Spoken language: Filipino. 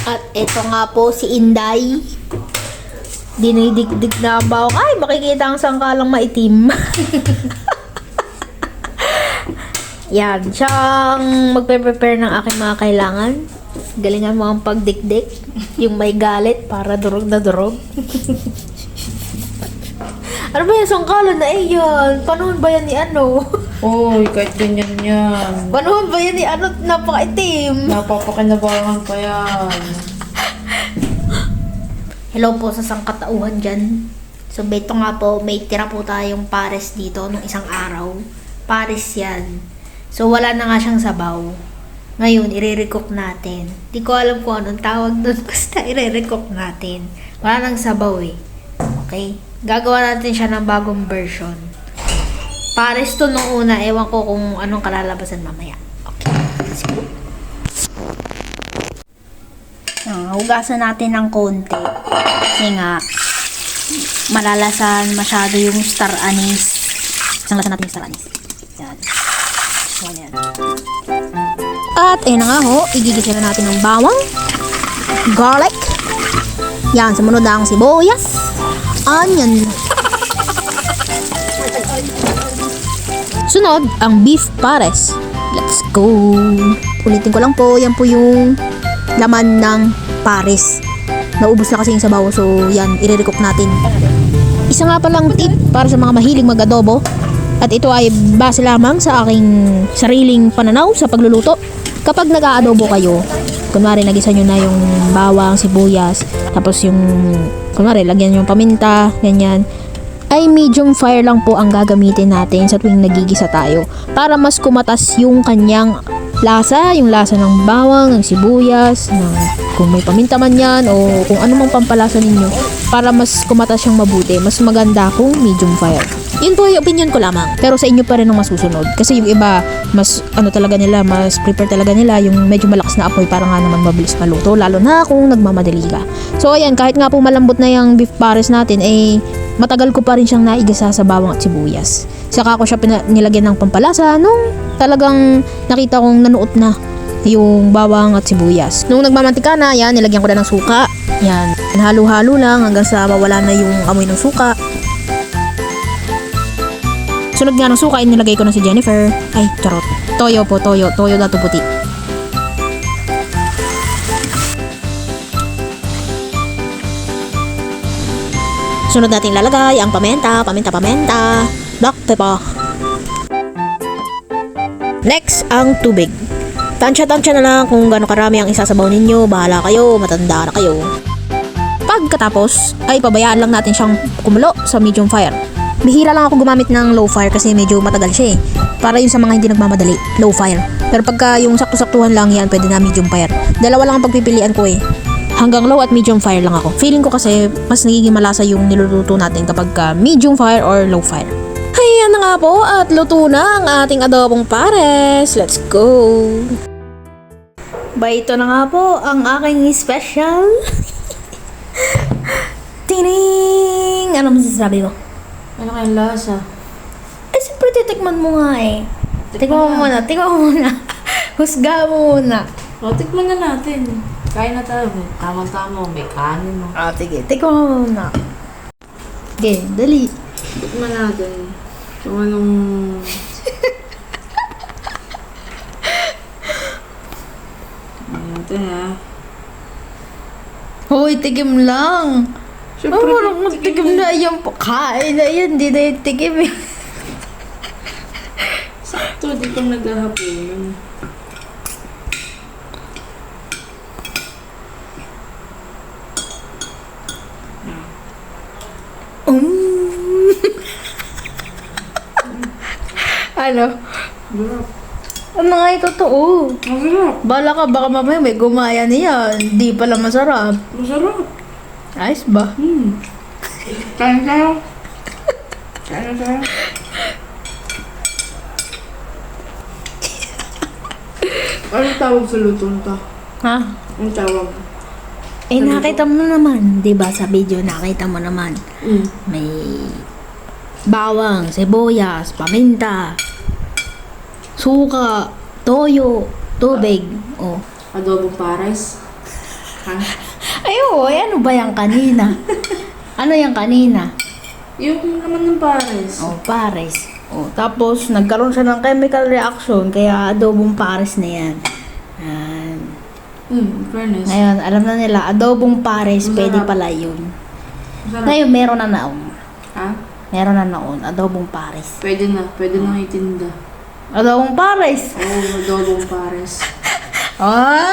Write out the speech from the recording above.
At ito nga po si Inday. Dinidigdig na ang bawang. Ay, makikita ang sangkalang maitim. Yan, siya ang magpe-prepare ng aking mga kailangan. Galingan mo ang pagdikdik. Yung may galit para durog na durog. Ano ba yung sangkalan na iyon? Panahon ba yan ni ano? Oy, kahit ganyan yan. Panahon ba yan ni ano? Napakaitim. Napapakinabangan pa yan. Hello po sa sangkatauhan dyan. So, beto nga po, may tira po tayong pares dito nung isang araw. Pares yan. So, wala na nga siyang sabaw. Ngayon,ire-recook natin. Di ko alam kung anong tawag doon. Bastaire-recook natin. Wala nang sabaw eh. Okay? Gagawa natin siya ng bagong version. Pares to nung una. Ewan ko kung anong kalalabasan mamaya. Okay. Let's go. Hugasan natin ng konti. Kasi nga, malalasan masyado yung star anise. Isang lasa natin yung star anise. Yan. Yan. At ayun na nga ho, igigisa na natin ng bawang, garlic, yan, sumunod na ang sibuyas, onion. Sunod, ang beef pares. Let's go! Ulitin ko lang po, yan po yung laman ng pares. Naubos na kasi yung sabaw, so yan, i-recook natin. Isa nga palang tip para sa mga mahilig mag-adobo, at ito ay base lamang sa aking sariling pananaw sa pagluluto. Kapag nag-aadobo kayo, kunwari nagisa nyo na yung bawang, sibuyas, tapos yung, kunwari lagyan nyo yung paminta, ganyan, ay medium fire lang po ang gagamitin natin sa tuwing nagigisa tayo. Para mas kumatas yung kanyang lasa, yung lasa ng bawang, ng sibuyas, ng, kung may paminta man yan, o kung ano mang pampalasa ninyo, para mas kumatas siyang mabuti. Mas maganda kung medium fire. Yun po yung opinion ko lamang. Pero sa inyo pa rin ang masusunod. Kasi yung iba, mas ano talaga nila, mas prepare talaga nila yung medyo malakas na apoy para nga naman mabilis maluto. Lalo na kung nagmamadali ka. So ayan, kahit nga po malambot na yung beef pares natin, eh matagal ko pa rin siyang naigisa sa bawang at sibuyas. Saka ko siya nilagyan ng pampalasa nung talagang nakita kong nanuot na yung bawang at sibuyas. Nung nagmamantika na, yan, nilagyan ko na ng suka. Yan, halo-halo lang hanggang sa mawala na yung amoy ng suka. Sunod nga ng suka, inilagay ko na si Jennifer. Ay, charot. Toyo po, toyo. Toyo dato puti. Sunod natin lalagay ang paminta, black pepper. Next, ang tubig. Tansya-tansya na lang kung gaano karami ang isasabaw ninyo. Bahala kayo, matanda na kayo. Pagkatapos, ay pabayaan lang natin siyang kumulo sa medium fire. Bihira lang ako gumamit ng low fire kasi medyo matagal siya eh. Para yun sa mga hindi nagmamadali, low fire. Pero pagka yung sakto-saktuhan lang yan, pwede na medium fire. Dalawa lang ang pagpipilian ko eh. Hanggang low at medium fire lang ako. Feeling ko kasi mas nagiging malasa yung niluluto natin kapag medium fire or low fire. Ayan na nga po at luto na ang ating adobong pares. Let's go! Ba, ito na nga po ang aking special. Tining! Ano masasabi mo? Ano kayang lasa? Eh, siyempre titikman mo nga eh. Tikman mo muna. Husga mo muna. O, tikman na natin. Kain na tayo. Tama-tama, may kanin mo. Ah, sige. Tikman mo muna. Okay, dali. Tikman natin. Kung anong... Ito ha. Hoy, tigim lang. Siyempre, Marunong magtigim na yan po. Kain na yan, di na yung tigim eh. sakto, di kang naghahapon. Ano? Masarap. Ano nga yung totoo? Masarap. Bala ka, baka mamaya may gumaya niyan. Di pala masarap. Masarap. Ayos ba? Kain tayo. Kain tayo. Anong tawag sa lutong to? Ha? Anong tawag? Eh, nakita mo naman. Diba sa video, nakita mo naman. Mm. May bawang, sibuyas, paminta, suka, toyo, tubig. Oh. Adobong pares. Ha? Ay, oo, ano ba yung kanina? Ano yung kanina? Yung naman ng pares. Oh, pares. Oh, tapos nagkaroon siya ng chemical reaction kaya adobong pares na yan. Yan. Fairness. Ngayon, alam na nila, adobong pares, Masarap. pwede pala yun. Masarap. Ngayon, meron na naon. Ha? Meron na naon, adobong pares. Pwede na itinda. Adobong pares! Oo, adobong pares. Ah!